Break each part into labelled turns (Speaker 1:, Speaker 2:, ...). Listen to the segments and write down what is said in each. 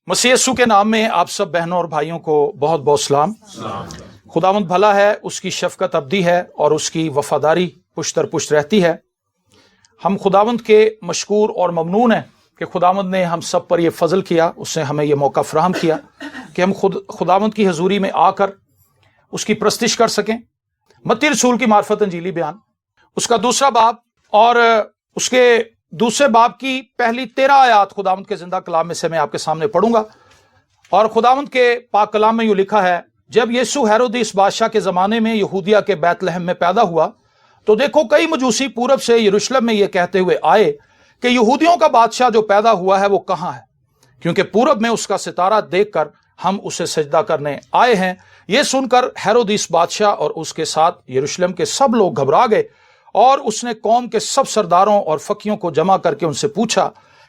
Speaker 1: मसीह यीशु के नाम में आप सब बहनों और भाइयों को बहुत बहुत सलाम। खुदावंद भला है, उसकी शफकत अब्दी है और उसकी वफादारी पुश्त दर पुश्त रहती है। हम खुदावंद के मशकूर और ममनून हैं कि खुदावंद ने हम सब पर यह फजल किया, उसने हमें यह मौका फराहम किया कि हम खुदावंद की हजूरी में आकर उसकी प्रस्तिश कर सकें। मत्ती रसूल की मार्फत अंजीली बयान उसका दूसरा बाब और उसके दूसरे बाब की पहली 13 आयात खुदावंद के जिंदा कलाम में से मैं आपके सामने पढ़ूंगा। और खुदावंद के पाक कलाम में यूं लिखा है, जब यीशु हेरोदिस बादशाह के जमाने में यहूदिया के बैतलहम में पैदा हुआ तो देखो कई मजूसी पूरब से यरूशलेम में यह कहते हुए आए कि यहूदियों का बादशाह जो पैदा हुआ है वो कहाँ है, क्योंकि पूरब में उसका सितारा देखकर हम उसे सजदा करने आए हैं। यह सुनकर हेरोदिस बादशाह और उसके साथ यरूशलेम के सब लोग घबरा गए और उसने कौम के सब सरदारों और फकीयों को जमा करके उनसे पूछा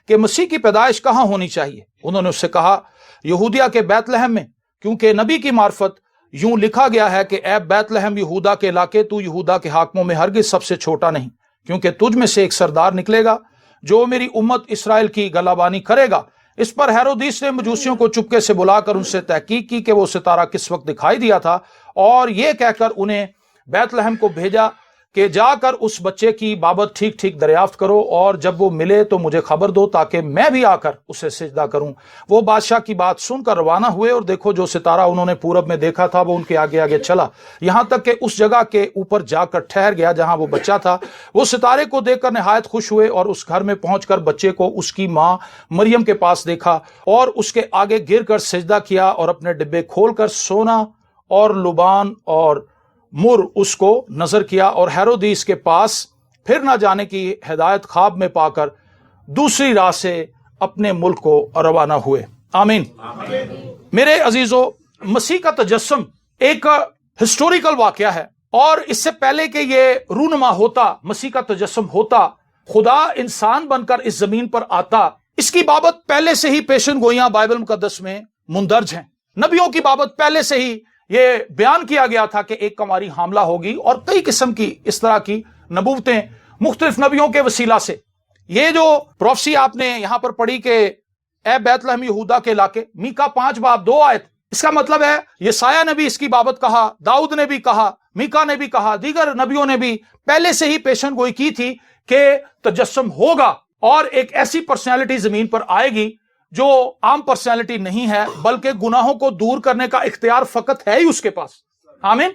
Speaker 1: कि मसीह की पैदाइश कहाँ होनी चाहिए। उन्होंने उससे कहा, यहूदिया के बैतलहम में, क्योंकि नबी की मार्फत यूं लिखा गया है कि ऐ बैतलहम यहूदा के इलाके, तू यहूदा के हाकिमों में हरगिज सबसे छोटा नहीं, क्योंकि तुझ में से एक सरदार निकलेगा जो मेरी उम्मत इसराइल की गलाबानी करेगा। इस पर हेरोदिस ने मजूसियों को चुपके से बुलाकर उनसे तहकीक की कि वो सितारा किस वक्त दिखाई दिया था, और यह कहकर उन्हें बैतलहम को भेजा कि जाकर उस बच्चे की बाबत ठीक ठीक दरियाफ्त करो, और जब वो मिले तो मुझे खबर दो ताकि मैं भी आकर उसे सिजदा करूं। वो बादशाह की बात सुनकर रवाना हुए और देखो जो सितारा उन्होंने पूरब में देखा था वो उनके आगे आगे चला, यहां तक कि उस जगह के ऊपर जाकर ठहर गया जहां वो बच्चा था। वो सितारे को देखकर निहायत खुश हुए और उस घर में पहुंचकर बच्चे को उसकी मां मरियम के पास देखा और उसके आगे गिरकर सिजदा किया और अपने डिब्बे खोलकर सोना और लुबान और मुर उसको नजर किया, और हेरोदिस के पास फिर ना जाने की हिदायत ख्वाब में पाकर दूसरी राह से अपने मुल्क को रवाना हुए। आमीन। मेरे अजीजों, मसीह का तजस्सुम एक हिस्टोरिकल वाकया है, और इससे पहले कि ये रूनुमा होता, मसीह का तजस्सुम होता, खुदा इंसान बनकर इस जमीन पर आता, इसकी बाबत पहले से ही पेशन गोइयां बाइबल मुकद्दस में मुंदर्ज हैं। नबियों की बाबत पहले से ही ये बयान किया गया था कि एक कमारी हामला होगी, और कई किस्म की इस तरह की नबूवतें मुख्तलिफ नबियों के वसीला से। ये जो प्रोफेसी आपने यहां पर पढ़ी कि ए बैतलहम यहूदा के इलाके, मीका 5 बाब 2 आयत, इसका मतलब है यसाया ने भी इसकी बाबत कहा, दाऊद ने भी कहा, मीका ने भी कहा, दीगर नबियों ने भी पहले से ही पेशन गोई की थी कि तजस्सुम होगा और एक ऐसी पर्सनैलिटी जमीन पर आएगी जो आम पर्सनैलिटी नहीं है, बल्कि गुनाहों को दूर करने का इख्तियार फकत है ही उसके पास। आमीन।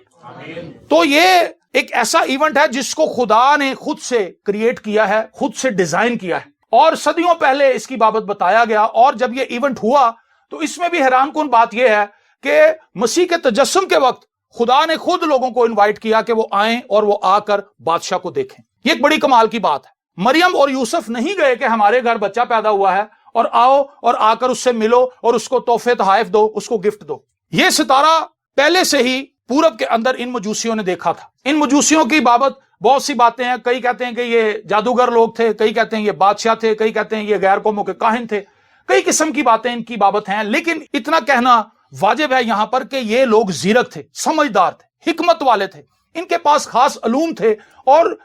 Speaker 1: तो ये एक ऐसा इवेंट है जिसको खुदा ने खुद से क्रिएट किया है, खुद से डिजाइन किया है, और सदियों पहले इसकी बाबत बताया गया। और जब ये इवेंट हुआ तो इसमें भी हैरानकुन बात यह है कि मसीह के तजस्सुम के वक्त खुदा ने खुद लोगों को इन्वाइट किया कि वो आए और वो आकर बादशाह को देखें। ये एक बड़ी कमाल की बात है। मरियम और यूसुफ नहीं गए कि हमारे घर बच्चा पैदा हुआ है और आओ और आकर उससे मिलो और उसको तोहफे तोहफ दो, उसको गिफ्ट दो। ये सितारा पहले से ही पूरब के अंदर इन मजूसियों ने देखा था। इन मजूसियों की बाबत बहुत सी बातें हैं। कई कहते हैं कि ये जादूगर लोग थे, कई कहते हैं ये बादशाह थे, कई कहते हैं ये गैर कौमों के काहिन थे। कई किस्म की बातें इनकी बाबत हैं, लेकिन इतना कहना वाजिब है यहां पर कि ये लोग जीरक थे, समझदार थे, हिकमत वाले थे, इनके पास खास अलूम थे और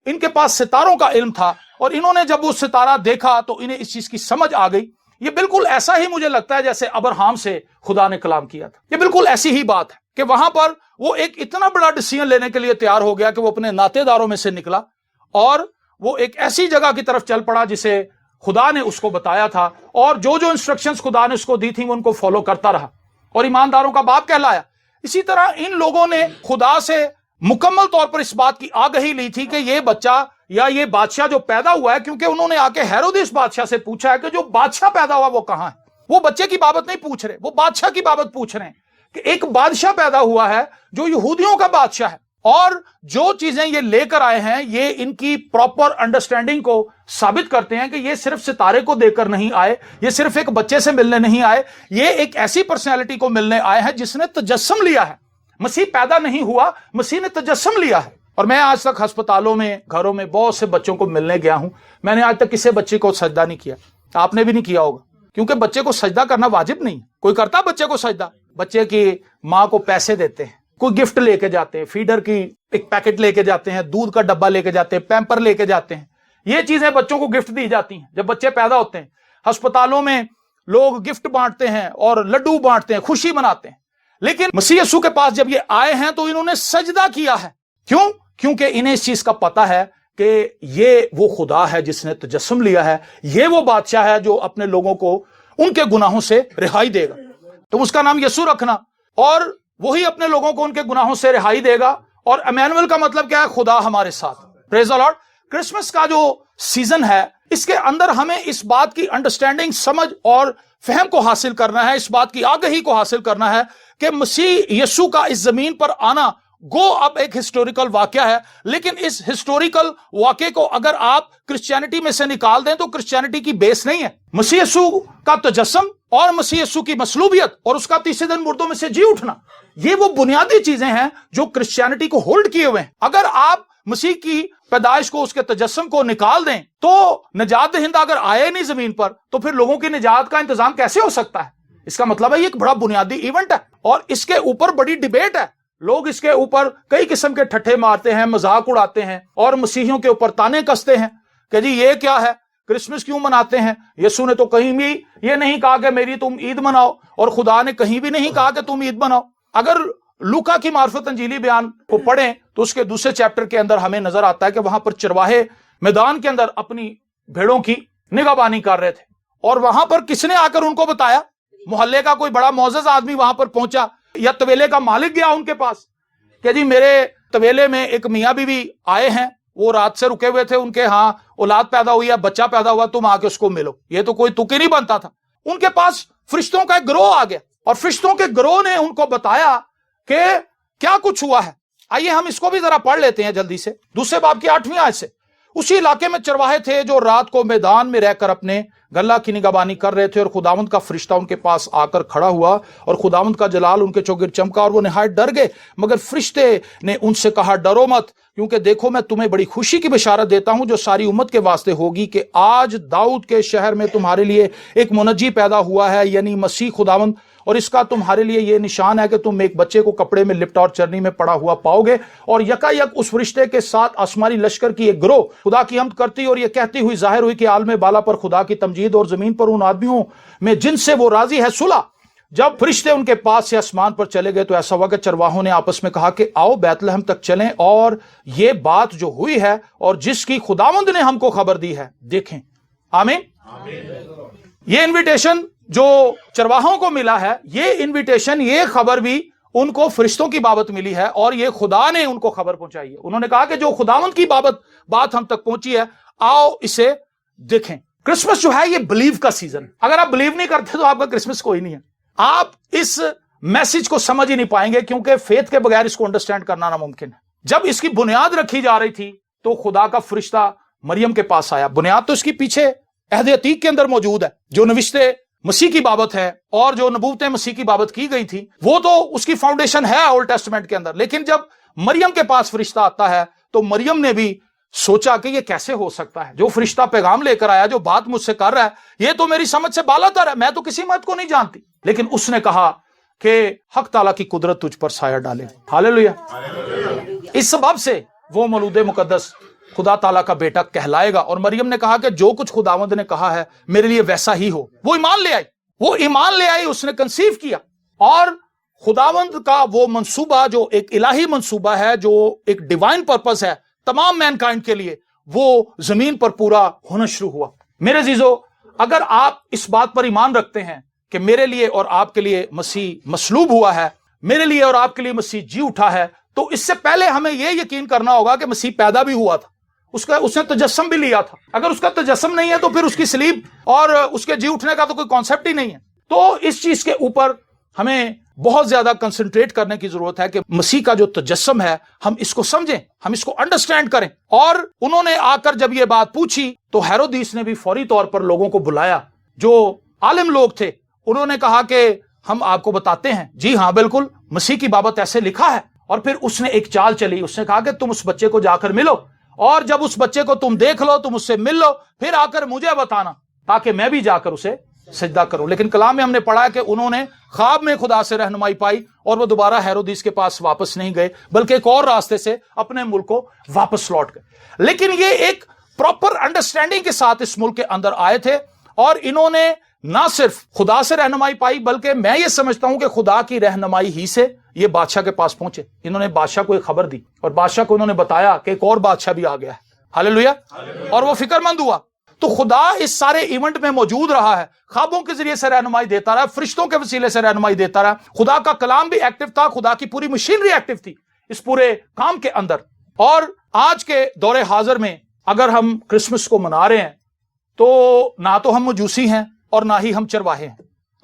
Speaker 1: इनके पास सितारों का इल्म था। और इन्होंने जब वो सितारा देखा तो इन्हें इस चीज की समझ आ गई। ये बिल्कुल ऐसा ही मुझे लगता है जैसे अब्राहम से खुदा ने कलाम किया था। ये बिल्कुल ऐसी ही बात है कि वहां पर वो एक इतना बड़ा डिसीजन लेने के लिए तैयार हो गया कि वो अपने नातेदारों में से निकला और वो एक ऐसी जगह की तरफ चल पड़ा जिसे खुदा ने उसको बताया था, और जो जो इंस्ट्रक्शंस खुदा ने उसको दी थी वो उनको फॉलो करता रहा और ईमानदारों का बाप कहलाया। इसी तरह इन लोगों ने खुदा से मुकम्मल तौर पर इस बात की आगाही ली थी कि ये बच्चा या ये बादशाह जो पैदा हुआ है, क्योंकि उन्होंने आके हेरोदिस बादशाह से पूछा है कि जो बादशाह पैदा हुआ वो कहां है। वो बच्चे की बाबत नहीं पूछ रहे, वो बादशाह की बाबत पूछ रहे हैं कि एक बादशाह पैदा हुआ है जो यहूदियों का बादशाह है। और जो चीजें ये लेकर आए हैं ये इनकी प्रॉपर अंडरस्टैंडिंग को साबित करते हैं कि ये सिर्फ सितारे को देखकर नहीं आए, ये सिर्फ एक बच्चे से मिलने नहीं आए, ये एक ऐसी पर्सनैलिटी को मिलने आए हैं जिसने तजस्सुम लिया है। मसीह पैदा नहीं हुआ, मसीह ने तजस्सुम लिया है। और मैं आज तक अस्पतालों में, घरों में बहुत से बच्चों को मिलने गया हूं, मैंने आज तक किसी बच्चे को सजदा नहीं किया। आपने भी नहीं किया होगा, क्योंकि बच्चे को सजदा करना वाजिब नहीं है। कोई करता बच्चे को सजदा? बच्चे की माँ को पैसे देते हैं, कोई गिफ्ट लेके जाते हैं, फीडर की एक पैकेट लेके जाते हैं, दूध का डब्बा लेके जाते हैं, पैम्पर लेके जाते हैं। ये चीजें बच्चों को गिफ्ट दी जाती हैं जब बच्चे पैदा होते हैं। अस्पतालों में लोग गिफ्ट बांटते हैं और लड्डू बांटते हैं, खुशी मनाते हैं, लेकिन मसीह यीशु के पास जब ये आए हैं तो इन्होंने सजदा किया है। क्यों? क्योंकि इन्हें इस चीज का पता है कि ये वो खुदा है जिसने तजस्सुम लिया है, ये वो बादशाह है जो अपने लोगों को उनके गुनाहों से रिहाई देगा। तुम उसका नाम यीशु रखना और वही अपने लोगों को उनके गुनाहों से रिहाई देगा। और इमैनुअल का मतलब क्या है? खुदा हमारे साथ। Praise the Lord. क्रिसमस का जो सीजन है इसके अंदर हमें इस बात की अंडरस्टैंडिंग, समझ और फहम को हासिल करना है, इस बात की आगही को हासिल करना है कि मसीह यीशु का इस जमीन पर आना गो अब एक हिस्टोरिकल वाकया है, लेकिन इस हिस्टोरिकल वाकये को अगर आप क्रिश्चियनिटी में से निकाल दें तो क्रिश्चियनिटी की बेस नहीं है। मसीह यीशु का तजस्सुम और मसीह यीशु की मसलूबियत और उसका तीसरे दिन मुर्दों में से जी उठना, ये वो बुनियादी चीजें हैं जो क्रिश्चियनिटी को होल्ड किए हुए हैं। अगर आप मसीह की पैदाइश को, उसके तजस्सुम को निकाल दें तो निजात दहिंदा अगर आए नहीं जमीन पर तो फिर लोगों की निजात का इंतजाम कैसे हो सकता है? इसका मतलब है ये एक बड़ा बुनियादी इवेंट है और इसके ऊपर बड़ी डिबेट है। लोग इसके ऊपर कई किस्म के ठट्ठे मारते हैं, मजाक उड़ाते हैं और मसीहियों के ऊपर ताने कसते हैं कि जी ये क्या है, क्रिसमस क्यों मनाते हैं? यीशु ने तो कहीं भी ये नहीं कहा कि मेरी तुम ईद मनाओ और खुदा ने कहीं भी नहीं कहा कि तुम ईद मनाओ। अगर लूका की मार्फत अंजीली बयान को पढ़ें तो उसके दूसरे चैप्टर के अंदर हमें नजर आता है कि वहां पर चरवाहे मैदान के अंदर अपनी भेड़ों की निगाहबानी कर रहे थे और वहां पर किसने आकर उनको बताया? मोहल्ले का कोई बड़ा मौजूद आदमी वहां पर पहुंचा या तवेले का मालिक गया उनके पास कि जी मेरे तवेले में एक मियाँ बीवी आए हैं, वो रात से रुके हुए थे, उनके यहाँ औलाद पैदा हुई है, बच्चा पैदा हुआ, तुम आके उसको मिलो। ये तो कोई तुक ही नहीं बनता था। उनके पास फरिश्तों का एक गिरोह आ गया और फरिश्तों के गिरोह ने उनको बताया कि क्या कुछ हुआ है। आइए हम इसको भी जरा पढ़ लेते हैं जल्दी से, दूसरे बाब की 8वीं आयत से। उसी इलाके में चरवाहे थे जो रात को मैदान में रहकर अपने गल्ला की निगहबानी कर रहे थे और खुदावंद का फरिश्ता उनके पास आकर खड़ा हुआ और खुदावंद का जलाल उनके चौगिर चमका और वो निहायत डर गए। मगर फरिश्ते ने उनसे कहा, डरो मत, क्योंकि देखो मैं तुम्हें बड़ी खुशी की बिशारत देता हूं जो सारी उम्मत के वास्ते होगी कि आज दाऊद के शहर में तुम्हारे लिए एक मुनज्जी पैदा हुआ है, यानी मसीह खुदावंद। और इसका तुम्हारे लिए यह निशान है कि तुम एक बच्चे को कपड़े में लिपटा और चरनी में पड़ा हुआ पाओगे। और यकायक उस फरिश्ते के साथ आसमानी लश्कर की एक गिरोह खुदा की हम्द करती और यह कहती हुई जाहिर हुई कि आलम बाला पर खुदा की तमजीद और जमीन पर उन आदमियों में जिनसे वो राजी है सुलह। जब फरिश्ते उनके पास से आसमान पर चले गए तो ऐसा हुआ कि चरवाहों ने आपस में कहा कि आओ बैतलहम तक चलें और ये बात जो हुई है और जिसकी खुदावंद ने हमको खबर दी है देखें। आमीन। ये इन्विटेशन जो चरवाहों को मिला है, ये इन्विटेशन, ये खबर भी उनको फरिश्तों की बाबत मिली है और ये खुदा ने उनको खबर पहुंचाई है। उन्होंने कहा कि जो खुदावंद की बात हम तक पहुंची है, आओ इसे देखें। क्रिसमस जो है ये बिलीव का सीजन। अगर आप बिलीव नहीं करते तो आपका क्रिसमस कोई नहीं है। आप इस मैसेज को समझ ही नहीं पाएंगे क्योंकि फेथ के बगैर इसको अंडरस्टैंड करना नामुमकिन है। जब इसकी बुनियाद रखी जा रही थी तो खुदा का फरिश्ता मरियम के पास आया। बुनियाद तो इसकी पीछे अहद अतीक के अंदर मौजूद है, जो नविश्ते मसीह की बाबत है और जो नबूवतें मसीह की बाबत की गई थी वो तो उसकी फाउंडेशन है ओल्ड टेस्टामेंट के अंदर। लेकिन जब मरियम के पास फरिश्ता आता है तो मरियम ने भी सोचा कि ये कैसे हो सकता है, जो फरिश्ता पैगाम लेकर आया, जो बात मुझसे कर रहा है, ये तो मेरी समझ से बालातर है, मैं तो किसी मत को नहीं जानती। लेकिन उसने कहा कि हक ताला की कुदरत तुझ पर साया डाले। हालेलुया। इस सबब से वो मौलूद मुकद्दस खुदा ताला का बेटा कहलाएगा। और मरियम ने कहा कि जो कुछ खुदावंद ने कहा है मेरे लिए वैसा ही हो। वो ईमान ले आई, उसने कंसीव किया और खुदावंद का वो मंसूबा जो एक इलाही मंसूबा है, जो एक डिवाइन पर्पस है तमाम मैनकाइंड के लिए, वो जमीन पर पूरा होना शुरू हुआ। मेरे जीजो, अगर आप इस बात पर ईमान रखते हैं कि मेरे लिए और आपके लिए मसीह मसलूब हुआ है, मेरे लिए और आपके लिए मसीह जी उठा है, तो इससे पहले हमें यह यकीन करना होगा कि मसीह पैदा भी हुआ था, उसने तजस्सुम भी लिया था। अगर उसका तजस्सुम नहीं है तो फिर उसकी सलीब और उसके जी उठने का तो कोई कॉन्सेप्ट ही नहीं है। तो इस चीज के ऊपर हमें बहुत ज्यादा कंसंट्रेट करने की जरूरत है कि मसीह का जो तजस्सुम है हम इसको समझें, हम इसको अंडरस्टैंड करें। और उन्होंने आकर जब ये बात पूछी तो हेरोदिस ने भी फौरी तौर पर लोगों को बुलाया, जो आलिम लोग थे। उन्होंने कहा कि हम आपको बताते हैं। जी हाँ, बिल्कुल, मसीह की बाबत ऐसे लिखा है। और फिर उसने एक चाल चली, उसने कहा कि तुम उस बच्चे को जाकर मिलो और जब उस बच्चे को तुम देख लो, तुम उससे मिल लो, फिर आकर मुझे बताना ताकि मैं भी जाकर उसे सजदा करूं। लेकिन कलाम में हमने पढ़ा कि उन्होंने ख्वाब में खुदा से रहनुमाई पाई और वो दोबारा हेरोदिस के पास वापस नहीं गए, बल्कि एक और रास्ते से अपने मुल्क को वापस लौट गए। लेकिन ये एक प्रॉपर अंडरस्टैंडिंग के साथ इस मुल्क के अंदर आए थे और इन्होंने نہ صرف خدا سے رہنمائی پائی بلکہ میں یہ سمجھتا ہوں کہ خدا کی رہنمائی ہی سے یہ بادشاہ کے پاس پہنچے. انہوں نے بادشاہ کو ایک خبر دی اور بادشاہ کو انہوں نے بتایا کہ ایک اور بادشاہ بھی آ گیا ہے. ہاللیلویا. اور وہ فکر مند ہوا. تو خدا اس سارے ایونٹ میں موجود رہا ہے, خوابوں کے ذریعے سے رہنمائی دیتا رہا, فرشتوں کے وسیلے سے رہنمائی دیتا رہا. خدا کا کلام بھی ایکٹیو تھا, خدا کی پوری مشینری ایکٹیو تھی اس پورے کام کے اندر. اور آج کے دور حاضر میں اگر ہم کرسمس کو منا رہے ہیں تو نہ تو ہم مجوسی ہیں اور نہ ہی ہم چرواہے ہیں,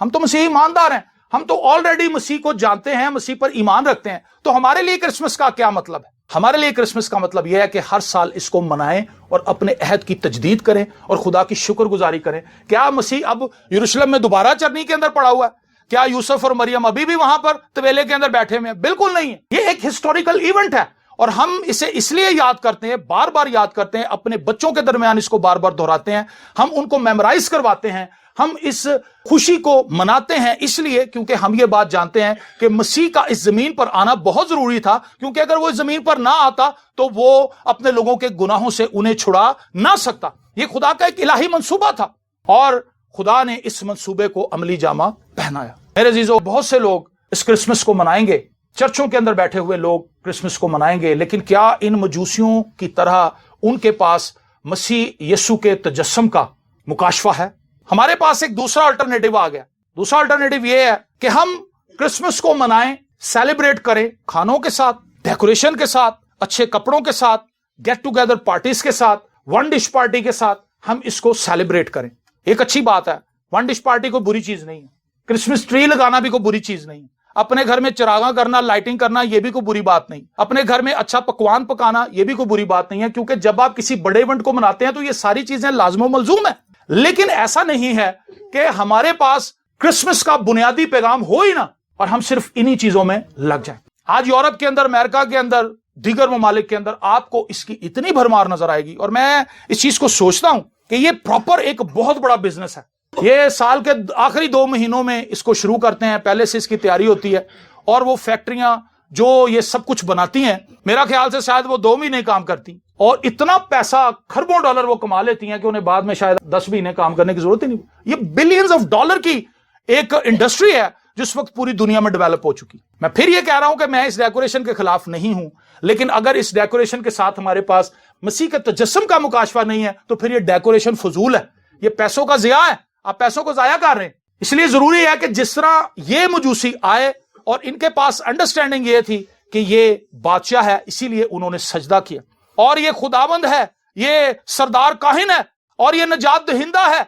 Speaker 1: ہم تو مسیحی ایماندار ہیں, ہم تو آلریڈی مسیح کو جانتے ہیں, مسیح پر ایمان رکھتے ہیں. تو ہمارے لیے کرسمس کا کیا مطلب ہے؟ ہمارے لیے کرسمس کا مطلب یہ ہے کہ ہر سال اس کو منائیں اور اپنے عہد کی تجدید کریں اور خدا کی شکر گزاری کریں. کیا مسیح اب یروشلم میں دوبارہ چرنی کے اندر پڑا ہوا ہے؟ کیا یوسف اور مریم ابھی بھی وہاں پر طویلے کے اندر بیٹھے ہوئے ہیں؟ بالکل نہیں ہے. یہ ایک ہسٹوریکل ایونٹ ہے اور ہم اسے اس لیے یاد کرتے ہیں, بار بار یاد کرتے ہیں, اپنے بچوں کے درمیان اس کو بار بار دہراتے ہیں, ہم ان کو میمورائز کرواتے ہیں, ہم اس خوشی کو مناتے ہیں اس لیے کیونکہ ہم یہ بات جانتے ہیں کہ مسیح کا اس زمین پر آنا بہت ضروری تھا, کیونکہ اگر وہ اس زمین پر نہ آتا تو وہ اپنے لوگوں کے گناہوں سے انہیں چھڑا نہ سکتا. یہ خدا کا ایک الہی منصوبہ تھا اور خدا نے اس منصوبے کو عملی جامہ پہنایا. میرے عزیزو, بہت سے لوگ اس کرسمس کو منائیں گے, چرچوں کے اندر بیٹھے ہوئے لوگ کرسمس کو منائیں گے, لیکن کیا ان مجوسیوں کی طرح ان کے پاس مسیح یسوع کے تجسم کا مکاشفہ ہے؟ ہمارے پاس ایک دوسرا الٹرنیٹو آ گیا. دوسرا الٹرنیٹو یہ ہے کہ ہم کرسمس کو منائیں, سیلیبریٹ کریں, کھانوں کے ساتھ, ڈیکوریشن کے ساتھ, اچھے کپڑوں کے ساتھ, گیٹ ٹوگیدر پارٹیز کے ساتھ, ون ڈش پارٹی کے ساتھ ہم اس کو سیلیبریٹ کریں. ایک اچھی بات ہے, ون ڈش پارٹی کوئی بری چیز نہیں ہے, کرسمس ٹری لگانا بھی کوئی بری چیز نہیں ہے, اپنے گھر میں چراغاں کرنا, لائٹنگ کرنا, یہ بھی کوئی بری بات نہیں, اپنے گھر میں اچھا پکوان پکانا یہ بھی کوئی بری بات نہیں ہے, کیونکہ جب آپ کسی بڑے ایونٹ کو مناتے ہیں تو یہ ساری چیزیں لازم و ملزوم ہیں. لیکن ایسا نہیں ہے کہ ہمارے پاس کرسمس کا بنیادی پیغام ہو ہی نہ اور ہم صرف انہی چیزوں میں لگ جائیں. آج یورپ کے اندر, امریکہ کے اندر, دیگر ممالک کے اندر آپ کو اس کی اتنی بھرمار نظر آئے گی, اور میں اس چیز کو سوچتا ہوں کہ یہ پراپر ایک بہت بڑا بزنس ہے. یہ سال کے آخری 2 مہینوں میں اس کو شروع کرتے ہیں, پہلے سے اس کی تیاری ہوتی ہے, اور وہ فیکٹریاں جو یہ سب کچھ بناتی ہیں میرا خیال سے شاید وہ 2 مہینے کام کرتی, اور اتنا پیسہ کھربوں ڈالر وہ کما لیتی ہیں کہ انہیں بعد میں شاید 10 مہینے کام کرنے کی ضرورت ہی نہیں. یہ بلینز آف ڈالر کی ایک انڈسٹری ہے جس وقت پوری دنیا میں ڈیولپ ہو چکی. میں پھر یہ کہہ رہا ہوں کہ میں اس ڈیکوریشن کے خلاف نہیں ہوں, لیکن اگر اس ڈیکوریشن کے ساتھ ہمارے پاس مسیح کے تجسم کا مکاشفہ نہیں ہے تو پھر یہ ڈیکوریشن فضول ہے, یہ پیسوں کا ضیاع ہے, آپ پیسوں کو ضائع کر رہے ہیں. اس لیے ضروری ہے کہ جس طرح یہ مجوسی آئے اور ان کے پاس انڈرسٹینڈنگ یہ تھی کہ یہ بادشاہ ہے, اسی لیے انہوں نے سجدہ کیا, اور یہ خداوند ہے, یہ سردار کاہن ہے, اور یہ نجات دہندہ ہے,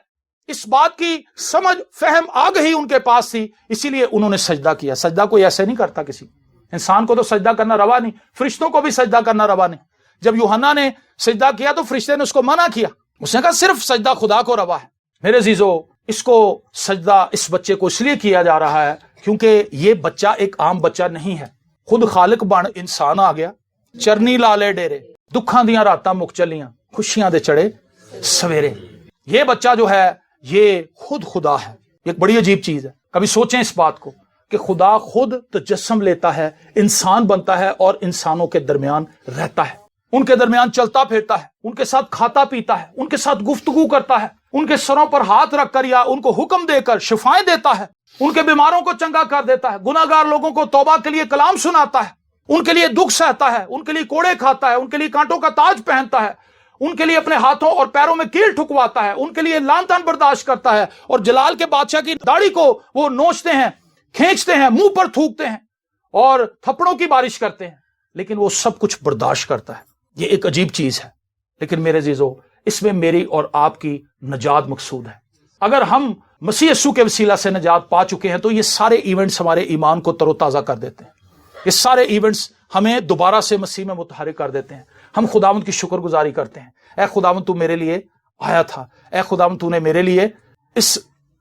Speaker 1: اس بات کی سمجھ فہم آ گئی ان کے پاس تھی, اسی لیے انہوں نے سجدہ کیا. سجدہ کوئی ایسے نہیں کرتا, کسی انسان کو تو سجدہ کرنا روا نہیں, فرشتوں کو بھی سجدہ کرنا روا نہیں. جب یوحنا نے سجدہ کیا تو فرشتے نے اس کو منع کیا, اس نے کہا صرف سجدہ خدا کو روا ہے. میرے عزیزو, اس کو سجدہ اس بچے کو اس لیے کیا جا رہا ہے کیونکہ یہ بچہ ایک عام بچہ نہیں ہے, خود خالق بن انسان آ گیا, چرنی لالے ڈیرے, دکھاں دیاں راتاں مک چلیاں, خوشیاں دے چڑھے سویرے. یہ بچہ جو ہے یہ خود خدا ہے. ایک بڑی عجیب چیز ہے, کبھی سوچیں اس بات کو کہ خدا خود تجسم لیتا ہے, انسان بنتا ہے اور انسانوں کے درمیان رہتا ہے, ان کے درمیان چلتا پھرتا ہے, ان کے ساتھ کھاتا پیتا ہے, ان کے ساتھ گفتگو کرتا ہے, ان کے سروں پر ہاتھ رکھ کر یا ان کو حکم دے کر شفائیں دیتا ہے, ان کے بیماروں کو چنگا کر دیتا ہے, گناہگار لوگوں کو توبہ کے لیے کلام سناتا ہے, ان کے لیے دکھ سہتا ہے, ان کے لیے کوڑے کھاتا ہے, ان کے لیے کانٹوں کا تاج پہنتا ہے, ان کے لیے اپنے ہاتھوں اور پیروں میں کیل ٹھکواتا ہے, ان کے لیے لعن طعن برداشت کرتا ہے, اور جلال کے بادشاہ کی داڑھی کو وہ نوچتے ہیں, کھینچتے ہیں, منہ پر تھوکتے ہیں اور تھپڑوں کی بارش کرتے ہیں, لیکن وہ سب کچھ برداشت کرتا ہے. یہ ایک عجیب چیز ہے, لیکن میرے عزیزو اس میں میری اور آپ کی نجات مقصود ہے. اگر ہم مسیح یسوع کے وسیلہ سے نجات پا چکے ہیں تو یہ سارے ایونٹس ہمارے ایمان کو تر و تازہ کر دیتے ہیں, یہ سارے ایونٹس ہمیں دوبارہ سے مسیح میں متحرک کر دیتے ہیں. ہم خداوند کی شکر گزاری کرتے ہیں, اے خداوند تو میرے لیے آیا تھا, اے خداوند تو نے میرے لیے اس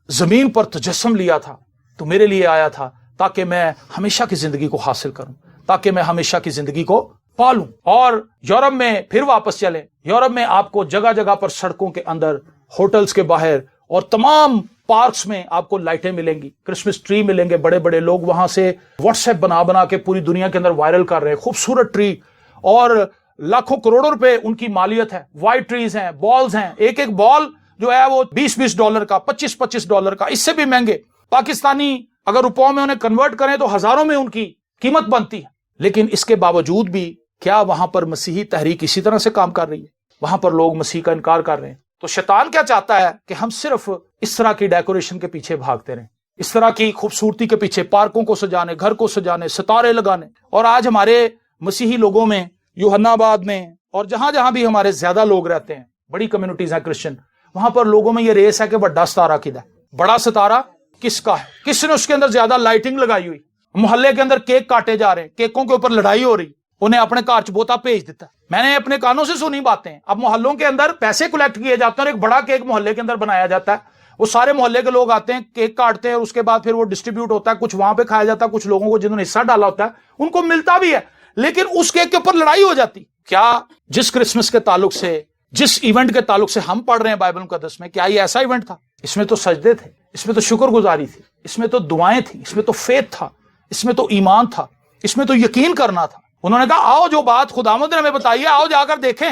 Speaker 1: زمین پر تجسم لیا تھا, تو میرے لیے آیا تھا تاکہ میں ہمیشہ کی زندگی کو حاصل کروں, تاکہ میں ہمیشہ کی زندگی کو پالوں. اور یورپ میں پھر واپس چلیں, یورپ میں آپ کو جگہ جگہ پر سڑکوں کے اندر, ہوٹلز کے باہر اور تمام پارکس میں آپ کو لائٹیں ملیں گی, کرسمس ٹری ملیں گے بڑے بڑے. لوگ وہاں سے واٹس ایپ بنا کے پوری دنیا کے اندر وائرل کر رہے ہیں خوبصورت ٹری, اور لاکھوں کروڑوں روپے ان کی مالیت ہے. وائٹ ٹریز ہیں, بالز ہیں, ایک ایک بال جو ہے وہ $20 کا, $25 کا, اس سے بھی مہنگے پاکستانی اگر روپوں میں انہیں کنورٹ کریں تو ہزاروں میں ان کی قیمت بنتی ہے. لیکن اس کے باوجود بھی کیا وہاں پر مسیحی تحریک اسی طرح سے کام کر رہی ہے؟ وہاں پر لوگ مسیح کا انکار کر رہے ہیں. تو شیطان کیا چاہتا ہے کہ ہم صرف اس طرح کی ڈیکوریشن کے پیچھے بھاگتے رہیں, اس طرح کی خوبصورتی کے پیچھے, پارکوں کو سجانے, گھر کو سجانے, ستارے لگانے. اور آج ہمارے مسیحی لوگوں میں, یوحنا آباد میں اور جہاں جہاں بھی ہمارے زیادہ لوگ رہتے ہیں, بڑی کمیونٹیز ہیں کرسچن, وہاں پر لوگوں میں یہ ریس ہے کہ بڑا ستارہ کدھر ہے, بڑا ستارہ کس کا ہے, کس نے اس کے اندر زیادہ لائٹنگ لگائی ہوئی. محلے کے اندر کیک کاٹے جا رہے ہیں, کیکوں کے اوپر لڑائی ہو رہی, انہیں اپنے کار چبوتا بھیج دیتا ہے. میں نے اپنے کانوں سے سنی باتیں. اب محلوں کے اندر پیسے کلیکٹ کیے جاتے ہیں اور ایک بڑا کیک محلے کے اندر بنایا جاتا ہے, وہ سارے محلے کے لوگ آتے ہیں, کیک کاٹتے ہیں اور اس کے بعد پھر وہ ڈسٹریبیوٹ ہوتا ہے, کچھ وہاں پہ کھایا جاتا ہے, کچھ لوگوں کو جنہوں نے حصہ ڈالا ہوتا ہے ان کو ملتا بھی ہے, لیکن اس کیک کے اوپر لڑائی ہو جاتی. کیا جس کرسمس کے تعلق سے, جس ایونٹ کے تعلق سے ہم پڑھ رہے ہیں بائبل مقدس میں, کیا یہ ایسا ایونٹ تھا؟ اس میں تو سجدے تھے, اس میں تو شکر گزاری تھی, اس میں تو دعائیں تھیں, اس میں تو فیتھ تھا, اس میں تو ایمان تھا, اس میں تو یقین کرنا تھا. انہوں نے کہا آؤ جو بات خداوند نے ہمیں بتائی ہے آؤ جا کر دیکھیں.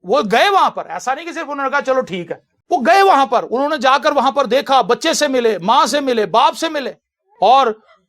Speaker 1: وہ گئے وہاں پر, ایسا نہیں کہ صرف انہوں نے کہا چلو ٹھیک ہے, وہ گئے وہاں پر, انہوں نے جا کر وہاں پر دیکھا, بچے سے ملے, ماں سے ملے, باپ سے ملے اور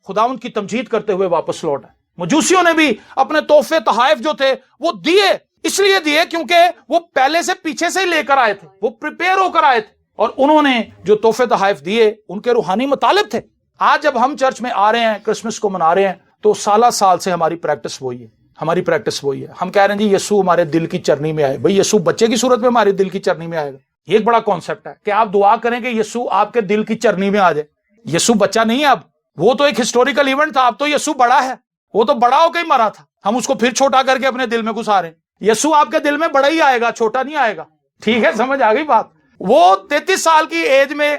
Speaker 1: خداوند کی تمجید کرتے ہوئے واپس لوٹے. مجوسیوں نے بھی اپنے تحفے تحائف جو تھے وہ دیے, اس لیے دیے کیونکہ وہ پہلے سے پیچھے سے ہی لے کر آئے تھے, وہ پریپیئر ہو کر آئے تھے, اور انہوں نے جو تحفے تحائف دیے ان کے روحانی مطالب تھے. آج جب ہم چرچ میں آ رہے ہیں, کرسمس کو منا رہے ہیں, تو سالہ سال سے ہماری پریکٹس وہی ہے, ہماری پریکٹس وہی ہے. ہم کہہ رہے ہیں جی یسوع ہمارے دل کی چرنی میں آئے. بھئی یسوع بچے کی صورت میں ہمارے دل کی چرنی میں آئے گا؟ یہ ایک بڑا کانسیپٹ ہے کہ آپ دعا کریں کہ یسوع آپ کے دل کی چرنی میں آ جائے. یسوع بچہ نہیں ہے اب, وہ تو ایک ہسٹوریکل ایونٹ تھا, اب تو یسوع بڑا ہے, وہ تو بڑا ہو کے ہی مرا تھا, ہم اس کو پھر چھوٹا کر کے اپنے دل میں گھسا رہے ہیں. یسوع آپ کے دل میں بڑا ہی آئے گا, چھوٹا نہیں آئے گا. ٹھیک ہے, سمجھ آ گئی بات. وہ 33 سال کی ایج میں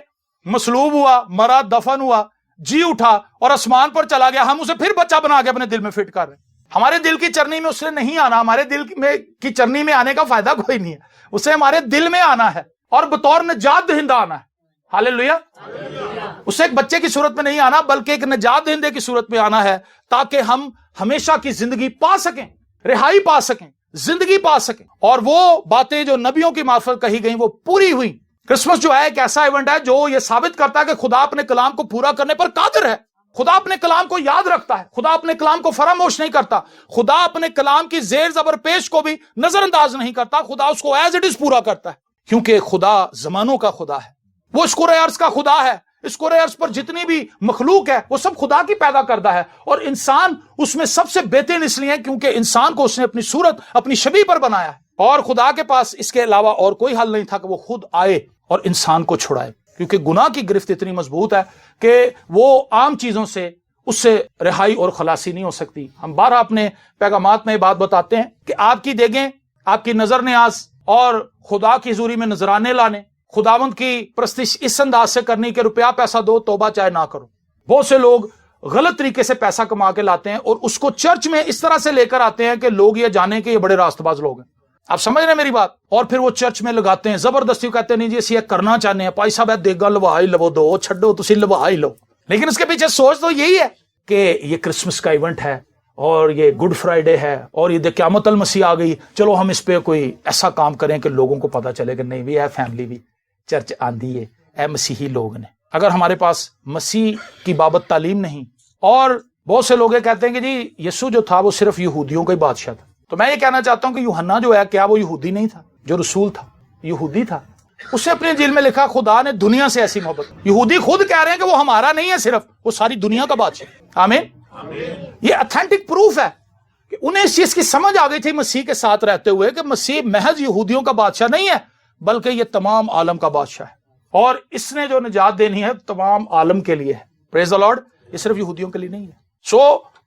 Speaker 1: مصلوب ہوا, مرا, دفن ہوا, جی اٹھا اور آسمان پر چلا گیا. ہم اسے پھر بچہ بنا کے اپنے دل میں فٹ کر رہے ہیں. ہمارے دل کی چرنی میں اس نے نہیں آنا, ہمارے دل میں کی چرنی میں آنے کا فائدہ کوئی نہیں ہے, اسے ہمارے دل میں آنا ہے اور بطور نجات دہندہ آنا ہے. ہاللیلویا. اسے ایک بچے کی صورت میں نہیں آنا بلکہ ایک نجات دہندے کی صورت میں آنا ہے, تاکہ ہم ہمیشہ کی زندگی پا سکیں, رہائی پا سکیں, زندگی پا سکیں. اور وہ باتیں جو نبیوں کی معرفت کہی گئیں وہ پوری ہوئی. کرسمس جو ہے ایک ایسا ایونٹ ہے جو یہ ثابت کرتا ہے کہ خدا اپنے کلام کو پورا کرنے پر قادر ہے. خدا اپنے کلام کو یاد رکھتا ہے, خدا اپنے کلام کو فراموش نہیں کرتا, خدا اپنے کلام کی زیر زبر پیش کو بھی نظر انداز نہیں کرتا, خدا اس کو ایز اٹ از پورا کرتا ہے, کیونکہ خدا زمانوں کا خدا ہے, وہ اسکور ارض کا خدا ہے. اسکور ارض پر جتنی بھی مخلوق ہے وہ سب خدا کی پیدا کردہ ہے, اور انسان اس میں سب سے بہترین اس لیے ہے کیونکہ انسان کو اس نے اپنی صورت, اپنی شبیہ پر بنایا ہے, اور خدا کے پاس اس کے علاوہ اور کوئی حل نہیں تھا کہ وہ خود آئے اور انسان کو چھڑائے, کیونکہ گناہ کی گرفت اتنی مضبوط ہے کہ وہ عام چیزوں سے اس سے رہائی اور خلاصی نہیں ہو سکتی. ہم بارہ اپنے پیغامات میں یہ بات بتاتے ہیں کہ آپ کی دیگیں, آپ کی نظر نیاز اور خدا کی حضوری میں نذرانے لانے, خداوند کی پرستش اس انداز سے کرنی کہ روپیہ پیسہ دو, توبہ چاہے نہ کرو. بہت سے لوگ غلط طریقے سے پیسہ کما کے لاتے ہیں اور اس کو چرچ میں اس طرح سے لے کر آتے ہیں کہ لوگ یہ جانیں کہ یہ بڑے راست باز لوگ ہیں. آپ سمجھ رہے ہیں میری بات؟ اور پھر وہ چرچ میں لگاتے ہیں زبردستی, کہتے ہیں نہیں جی اسی کرنا چاہتے ہیں, پائی صاحب دیگا لوا ہی لو, دو چھڈو تسی لوا ہی لو. لیکن اس کے پیچھے سوچ تو یہی ہے کہ یہ کرسمس کا ایونٹ ہے اور یہ گڈ فرائیڈے ہے اور یہ قیامت المسیح آ گئی, چلو ہم اس پہ کوئی ایسا کام کریں کہ لوگوں کو پتا چلے کہ نہیں بھی ہے فیملی بھی چرچ آندھی ہے, اے مسیحی لوگ نے. اگر ہمارے پاس مسیح کی بابت تعلیم نہیں, اور بہت سے لوگ یہ کہتے ہیں کہ جی یسوع جو تھا وہ صرف یہودیوں کا ہی بادشاہ تھا, تو میں یہ کہنا چاہتا ہوں کہ یوحنا جو ہے کیا وہ یہودی نہیں تھا؟ جو رسول تھا یہودی تھا. اس نے اپنے انجیل میں لکھا خدا نے دنیا سے ایسی محبت. یہودی خود کہہ رہے ہیں کہ وہ ہمارا نہیں ہے صرف, وہ ساری دنیا کا بادشاہ. آمین. یہ اتھینٹک پروف ہے کہ انہیں اس چیز کی سمجھ آ گئی تھی مسیح کے ساتھ رہتے ہوئے کہ مسیح محض یہودیوں کا بادشاہ نہیں ہے بلکہ یہ تمام عالم کا بادشاہ ہے, اور اس نے جو نجات دینی ہے تمام عالم کے لیے ہے. پریز دی لارڈ. یہ صرف یہودیوں کے لیے نہیں ہے. سو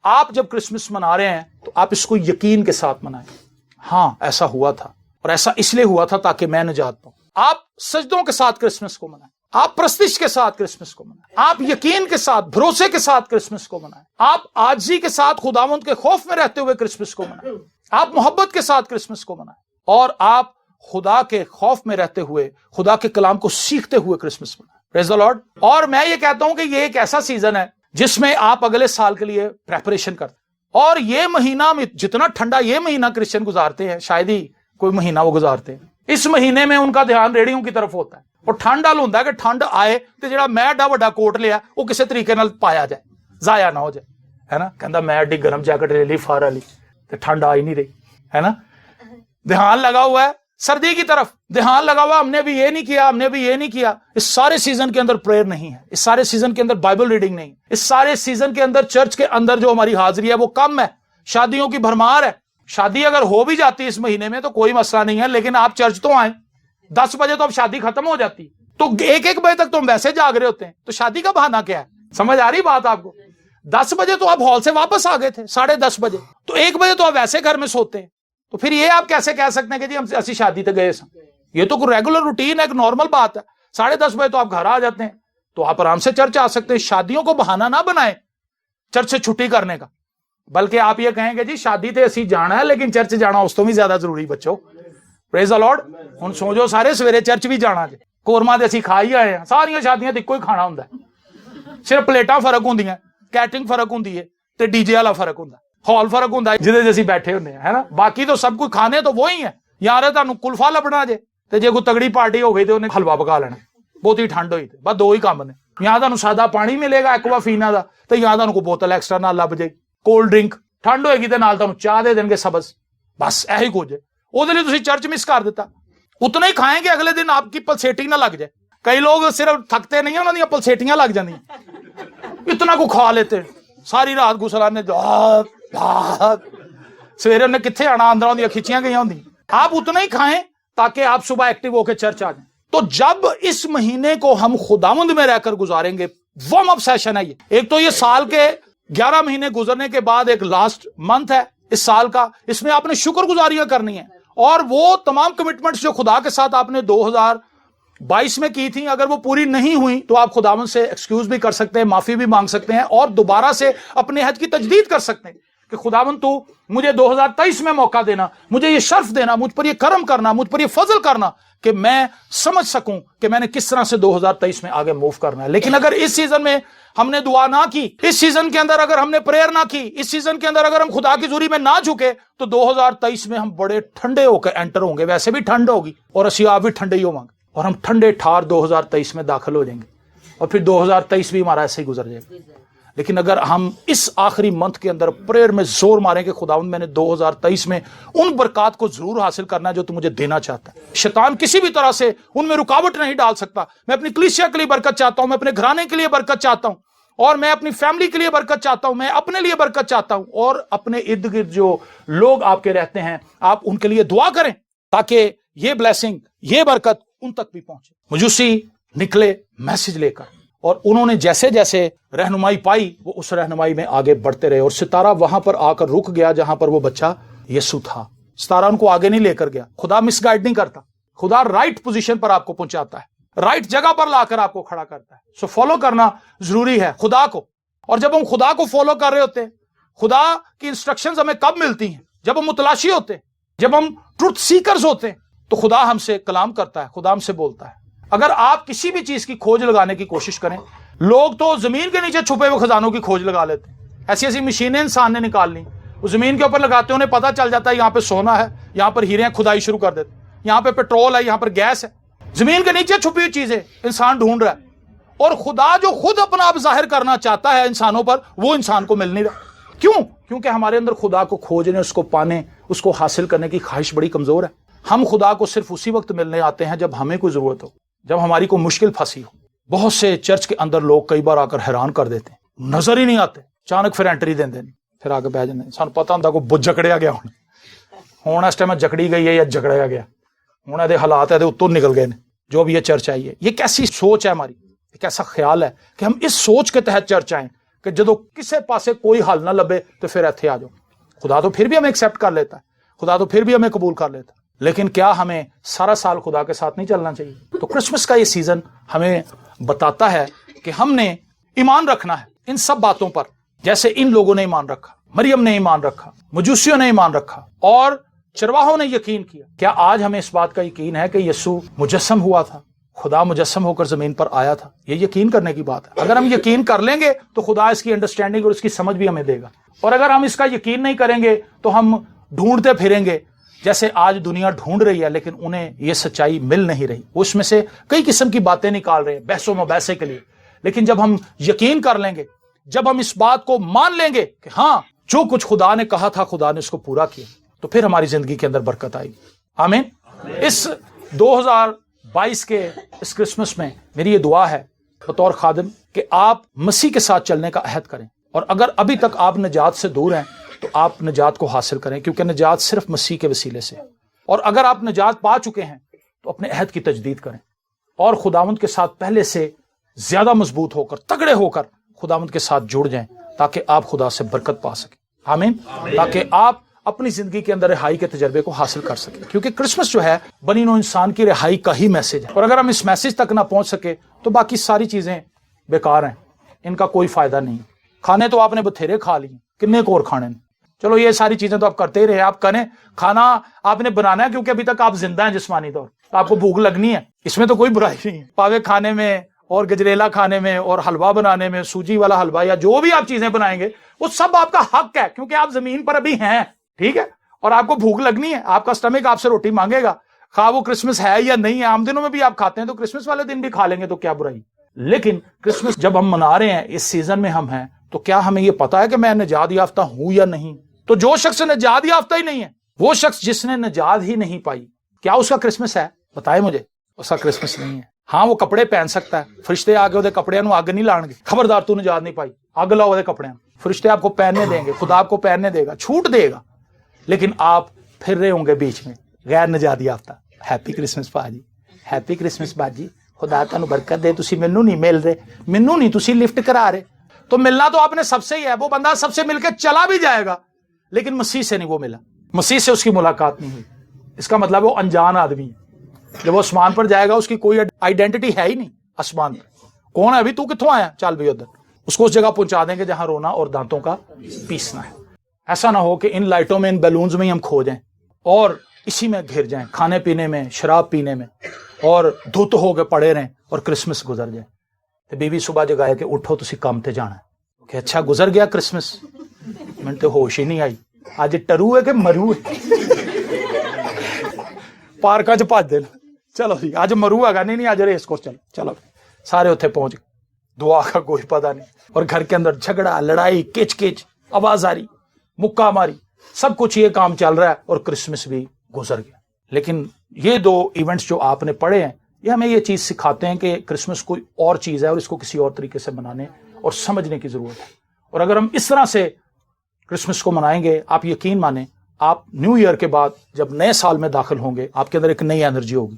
Speaker 1: آپ جب کرسمس منا رہے ہیں تو آپ اس کو یقین کے ساتھ منائیں, ہاں ایسا ہوا تھا اور ایسا اس لیے ہوا تھا تاکہ میں نجات پاؤں. آپ سجدوں کے ساتھ کرسمس کو منائیں, آپ پرستش کے ساتھ کرسمس کو منائیں, آپ یقین کے ساتھ, بھروسے کے ساتھ کرسمس کو منائیں, آپ عاجزی کے ساتھ خداوند کے خوف میں رہتے ہوئے کرسمس کو منائیں, آپ محبت کے ساتھ کرسمس کو منائیں, اور آپ خدا کے خوف میں رہتے ہوئے خدا کے کلام کو سیکھتے ہوئے کرسمس منائیں. پریز دی لارڈ. اور میں یہ کہتا ہوں کہ یہ ایک ایسا سیزن ہے جس میں آپ اگلے سال کے لیے پریپریشن کرتے ہیں, اور یہ مہینہ میں جتنا ٹھنڈا یہ مہینہ کرسچن گزارتے ہیں شاید ہی کوئی مہینہ وہ گزارتے ہیں. ਇਸ ਮਹੀਨੇ में उनका ध्यान रेड़ियों की तरफ होता है और ठंड वाल ਹੁੰਦਾ कि ठंड आए ਤੇ ਜਿਹੜਾ ਮੈਂ ਏਡਾ ਵੱਡਾ ਕੋਟ ਲਿਆ ਉਹ ਕਿਸੇ ਤਰੀਕੇ ਨਾਲ ਪਾਇਆ ਜਾਏ, ਜ਼ਾਇਆ ਨਾ ਹੋ ਜਾਏ, है ना। ਕਹਿੰਦਾ मैं ਏਡੀ ਗਰਮ जैकेट ले ली फार वाली ਤੇ ठंड आ ही नहीं रही, है ना। ध्यान लगा हुआ है सर्दी की तरफ, ध्यान लगा हुआ हमने भी ये नहीं किया, हमने भी ये नहीं किया। इस सारे सीजन के अंदर प्रेयर नहीं है, इस सारे सीजन के अंदर बाइबल रीडिंग नहीं, इस सारे सीजन के अंदर चर्च के अंदर जो हमारी हाजिरी है वो कम है, शादियों की भरमार है। शादी अगर हो भी जाती है इस महीने में तो कोई मसला नहीं है, लेकिन आप चर्च तो आए। 10 बजे तो अब शादी खत्म हो जाती है, तो 1-1 बजे तक तो हम वैसे जाग रहे होते हैं, तो शादी का बहाना क्या है? समझ आ रही बात आपको? 10 बजे तो आप हॉल से वापस आ गए थे, 10:30 बजे, तो 1 बजे तो आप वैसे घर में सोते हैं। तो फिर ये आप कैसे कह सकते हैं कि जी हम ऐसी शादी तक गए? ये तो रेगुलर रूटीन है, एक नॉर्मल बात है। 10:30 बजे तो आप घर आ जाते हैं, तो आप आराम से चर्च आ सकते हैं। शादियों को बहाना ना बनाए चर्च से छुट्टी करने का, बल्कि आप ये कहेंगे जी शादी ते असी जाना है लेकिन चर्च जाना उस तो भी ज्यादा जरूरी बच्चों। Praise the Lord. हुण सो जो सारे सवेरे चर्च भी जाना जे, कोरमा ते असी खा ही आए हैं। सारियां शादियां ते इक्को ही खाना हुंदा है, सिर्फ प्लेटां फर्क हुंदियां, कैटरिंग फर्क हुंदी है ते डीजे वाला फर्क हुंदा, हॉल फर्क हुंदा जिहदे च असी बैठे हुंदे हैं, है ना। बाकी तो सब कुछ खाने तो वही है। यार तुहानूं कुल्फा लभना जे ते जे कोई तगड़ी पार्टी हो गई तो उन्हें हलवा पका लेना, बहुती ठंड होई ते बस 2 ही काम ने। या तुहानूं सादा पानी मिलेगा एक्वाफीना दा, ते या तुहानूं कोई बोतल एक्स्ट्रा नाल लभ जाए, कोल्ड ड्रिंक। ठंड होएगी तो नाल तुहानूं चाह दे देणगे सबस, बस यही कुछ है। ਉਹਦੇ ਲਈ ਤੁਸੀਂ चर्च मिस कर ਦਿੱਤਾ। उतना ही खाएंगे, अगले दिन आपकी पलसेटी ना लग जाए। कई लोग सिर्फ थकते नहीं है, उन्होंने पलसेटियां लग जाती, इतना को खा लेते सारी रात गुसलाने, सवेरे उन्हें कित्थे आना, अंदर उन्हें खिंचियां गई होंगी। आप उतना ही खाएं ताकि आप सुबह एक्टिव होकर चर्च आ जाए। तो जब इस महीने को हम खुदावंद में रहकर गुजारेंगे, वार्म अप सेशन है ये। एक तो ये साल के 11 महीने गुजरने के बाद एक लास्ट मंथ है इस साल का, इसमें आपने शुक्रगुजारियां करनी है, और वो तमाम कमिटमेंट्स जो खुदा के साथ आपने 2022 में की थी, अगर वो पूरी नहीं हुई तो आप खुदावंद से एक्सक्यूज भी कर सकते हैं, माफी भी मांग सकते हैं, और दोबारा से अपने हज की तजदीद कर सकते हैं कि खुदावंद तू मुझे 2023 में मौका देना, मुझे ये शर्फ देना, मुझ पर ये करम करना, मुझ पर ये फजल करना कि मैं समझ सकूं कि मैंने किस तरह से 2023 में आगे मूव करना है। लेकिन अगर इस सीजन में हमने दुआ ना की, इस सीजन के अंदर अगर हमने प्रेयर ना की, इस सीजन के अंदर अगर हम खुदा की जुरी में ना झुके, तो 2023 में हम बड़े ठंडे होकर एंटर होंगे। वैसे भी ठंड होगी और असी आप भी ठंडे ही होंगे, और हम ठंडे ठार 2023 में दाखिल हो जाएंगे, और फिर 2023 भी हमारा ऐसे ही गुजर जाएगा। लेकिन अगर हम इस आखिरी मंथ के अंदर प्रेयर में जोर मारें कि खुदावंद मैंने 2023 में उन बरकत को जरूर हासिल करना है जो तू मुझे देना चाहता है, शैतान किसी भी तरह से उनमें रुकावट नहीं डाल सकता। मैं अपनी कलीसिया के लिए बरकत चाहता हूं, मैं अपने घराने के लिए बरकत चाहता हूं, और मैं अपनी फैमिली के लिए बरकत चाहता हूं, मैं अपने लिए बरकत चाहता हूं, और अपने इर्द गिर्द जो लोग आपके रहते हैं आप उनके लिए दुआ करें ताकि ये ब्लेसिंग, ये बरकत उन तक भी पहुंचे। मजूसी निकले मैसेज लेकर, और उन्होंने जैसे जैसे रहनुमाई पाई वो उस रहनुमाई में आगे बढ़ते रहे, और सितारा वहां पर आकर रुक गया जहां पर वो बच्चा यीशु था। सितारा उनको आगे नहीं लेकर गया। खुदा मिसगाइड नहीं करता, खुदा राइट पोजीशन पर आपको पहुंचाता है, राइट जगह पर लाकर आपको खड़ा करता है। सो फॉलो करना जरूरी है खुदा को। और जब हम खुदा को फॉलो कर रहे होते हैं, खुदा की इंस्ट्रक्शंस हमें कब मिलती हैं? जब हम मुतलाशी होते हैं, जब हम ट्रुथ सीकर्स होते हैं, तो खुदा हमसे कलाम करता है, खुदा हमसे बोलता है। अगर आप किसी भी चीज की खोज लगाने की कोशिश करें, लोग तो जमीन के नीचे छुपे हुए खजानों की खोज लगा लेते हैं। ऐसी ऐसी मशीनें इंसान ने निकाल ली, वो जमीन के ऊपर लगाते हैं, उन्हें पता चल जाता है यहाँ पे सोना है, यहाँ पर हीरे, खुदाई शुरू कर देते, यहाँ पे पेट्रोल है, यहाँ पर गैस है। जमीन के नीचे छुपी हुई चीजें इंसान ढूंढ रहा है, और खुदा जो खुद अपना आप जाहिर करना चाहता है इंसानों पर, वो इंसान को मिल नहीं रहा। क्यों? क्योंकि हमारे अंदर खुदा को खोजने, उसको पाने, उसको हासिल करने की ख्वाहिश बड़ी कमजोर है। हम खुदा को सिर्फ उसी वक्त मिलने आते हैं जब हमें कोई जरूरत हो, जब हमारी कोई मुश्किल फंसी हो। बहुत से चर्च के अंदर लोग कई बार आकर हैरान कर देते हैं, नजर ही नहीं आते, अचानक फिर एंट्री देंगे नहीं, फिर आगे बह जाते। सानू पता होंदा कोई जकड़िया गया, हुण इस टाइम जकड़ी गई है या जकड़िया गया, हुण इहदे हालात इहदे उत्तों निकल गए ने, जो भी ये चर्च आई है। ये कैसी सोच है हमारी, एक ऐसा ख्याल है कि हम इस सोच के तहत चर्च आए कि जदों किसी पासे कोई हल ना लभे तो फिर इत्थे आ जाओ। खुदा तो फिर भी हमें एक्सेप्ट कर लेता है, खुदा तो फिर भी हमें कबूल कर लेता है, लेकिन क्या हमें सारा साल खुदा के साथ नहीं चलना चाहिए? तो क्रिसमस का ये सीजन हमें बताता है कि हमने ईमान रखना है इन सब बातों पर, जैसे इन लोगों ने ईमान रखा, मरियम ने ईमान रखा, मजूसियों ने ईमान रखा, और चरवाहों ने यकीन किया। क्या आज हमें इस बात का यकीन है कि यीशु मुजस्सम हुआ था, खुदा मुजस्सम होकर जमीन पर आया था? ये यकीन करने की बात है। अगर हम यकीन कर लेंगे तो खुदा इसकी अंडरस्टैंडिंग और इसकी समझ भी हमें देगा, और अगर हम इसका यकीन नहीं करेंगे तो हम ढूंढते फिरेंगे جیسے آج دنیا ڈھونڈ رہی ہے لیکن انہیں یہ سچائی مل نہیں رہی. اس میں سے کئی قسم کی باتیں نکال رہے ہیں بحث و مباحثے کے لیے. لیکن جب ہم یقین کر لیں گے, جب ہم اس بات کو مان لیں گے کہ ہاں جو کچھ خدا نے کہا تھا خدا نے اس کو پورا کیا, تو پھر ہماری زندگی کے اندر برکت آئے گی. آمین. اس 2022 کے اس کرسمس میں میری یہ دعا ہے بطور خادم کہ آپ مسیح کے ساتھ چلنے کا عہد کریں, اور اگر ابھی تک آپ نجات سے دور ہیں تو آپ نجات کو حاصل کریں, کیونکہ نجات صرف مسیح کے وسیلے سے. اور اگر آپ نجات پا چکے ہیں تو اپنے عہد کی تجدید کریں اور خداوند کے ساتھ پہلے سے زیادہ مضبوط ہو کر, تگڑے ہو کر خداوند کے ساتھ جڑ جائیں تاکہ آپ خدا سے برکت پا سکیں. آمین. تاکہ آپ اپنی زندگی کے اندر رہائی کے تجربے کو حاصل کر سکیں, کیونکہ کرسمس جو ہے بنی نوع انسان کی رہائی کا ہی میسج ہے, اور اگر ہم اس میسج تک نہ پہنچ سکے تو باقی ساری چیزیں بیکار ہیں, ان کا کوئی فائدہ نہیں. کھانے تو آپ نے بتھیرے کھا لیے, کتنے کو اور کھانے, چلو یہ ساری چیزیں تو آپ کرتے ہی رہے. آپ کریں, کھانا آپ نے بنانا ہے کیونکہ ابھی تک آپ زندہ ہیں جسمانی طور, آپ کو بھوک لگنی ہے, اس میں تو کوئی برائی نہیں ہے. پاوے کھانے میں اور گجریلا کھانے میں اور حلوہ بنانے میں, سوجی والا حلوہ یا جو بھی آپ چیزیں بنائیں گے وہ سب آپ کا حق ہے, کیونکہ آپ زمین پر ابھی ہیں, ٹھیک ہے, اور آپ کو بھوک لگنی ہے. آپ کا سٹمک آپ سے روٹی مانگے گا, خواہ وہ کرسمس ہے یا نہیں ہے. عام دنوں میں بھی آپ کھاتے ہیں تو کرسمس والے دن بھی کھا لیں گے تو کیا برائی. لیکن کرسمس جب ہم منا رہے ہیں, اس سیزن میں ہم ہیں, تو کیا ہمیں یہ پتا ہے کہ میں نجات یافتہ ہوں یا نہیں؟ تو جو شخص نجات یافتہ ہی نہیں ہے, وہ شخص جس نے نجات ہی نہیں پائی, کیا اس کا کرسمس ہے؟ بتائیں مجھے. اس کا کرسمس نہیں ہے. ہاں وہ کپڑے پہن سکتا ہے, فرشتے آگے وہ کپڑے اگ نہیں لان گے, خبردار تو نجات نہیں پائی, اگ لاؤ وہ کپڑے, فرشتے آپ کو پہننے دیں گے, خدا آپ کو پہننے دے گا, چھوٹ دے گا, لیکن آپ پھر رہے ہوں گے بیچ میں غیر نجات یافتہ. ہیپی کرسمس باجی, ہیپی کرسمس باجی, خدا تانوں برکت دے. تسی مینوں نہیں مل رہے, مینوں نہیں تسی لفٹ کرا رہے, تو ملنا تو آپ نے سب سے ہی ہے. وہ بندہ سب سے مل کے چلا بھی جائے گا لیکن مسیح سے نہیں وہ ملا, مسیح سے اس کی ملاقات نہیں ہوئی. اس کا مطلب وہ انجان آدمی ہے. جب وہ آسمان پر جائے گا اس کی کوئی آئیڈینٹی ہے ہی نہیں آسمان پر. کون ہے ابھی, تو کتوں آیا, چل بھی ادھر. اس کو اس جگہ پہنچا دیں گے جہاں رونا اور دانتوں کا پیسنا ہے. ایسا نہ ہو کہ ان لائٹوں میں, ان بیلونز میں ہی ہم کھو جائیں اور اسی میں گھر جائیں, کھانے پینے میں, شراب پینے میں, اور دھت ہو کے پڑے رہیں اور کرسمس گزر جائے. تو بیوی صبح جگائے کہ اٹھو تسی کام تے جانا ہے, کہ اچھا گزر گیا کرسمس, میں تو ہوش ہی نہیں آئی. اج ٹرو ہے کہ مرو ہے, پارکاں چ بھج دے, چلو جی اج مرو ہے گا, نہیں اج ریس کو چلو سارے اتنے پہنچ گئے, دعا کا کوئی پتہ نہیں, اور گھر کے اندر جھگڑا, لڑائی, کچ کچ, آواز آ رہی, مکہ ماری, سب کچھ یہ کام چل رہا ہے اور کرسمس بھی گزر گیا. لیکن یہ دو ایونٹس جو آپ نے پڑھے ہیں یہ ہمیں یہ چیز سکھاتے ہیں کہ کرسمس کوئی اور چیز ہے اور اس کو کسی اور طریقے سے منانے اور سمجھنے کی ضرورت ہے. اور اگر ہم اس طرح سے کرسمس کو منائیں گے, آپ یقین مانیں, آپ نیو ایئر کے بعد جب نئے سال میں داخل ہوں گے, آپ کے اندر ایک نئی انرجی ہوگی,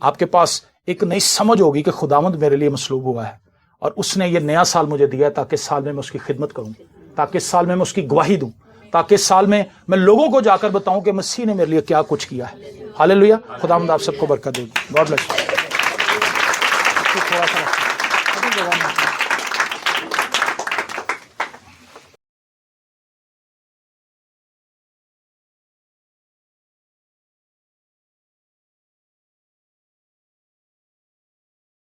Speaker 1: آپ کے پاس ایک نئی سمجھ ہوگی کہ خداوند میرے لیے مصلوب ہوا ہے اور اس نے یہ نیا سال مجھے دیا ہے تاکہ اس سال میں اس کی خدمت کروں, تاکہ اس سال میں اس کی گواہی دوں, تاکہ اس سال میں لوگوں کو جا کر بتاؤں کہ مسیح نے میرے لیے کیا کچھ کیا ہے. ہاللیلویا. خداوند آپ سب کو برکت دے گی. God bless.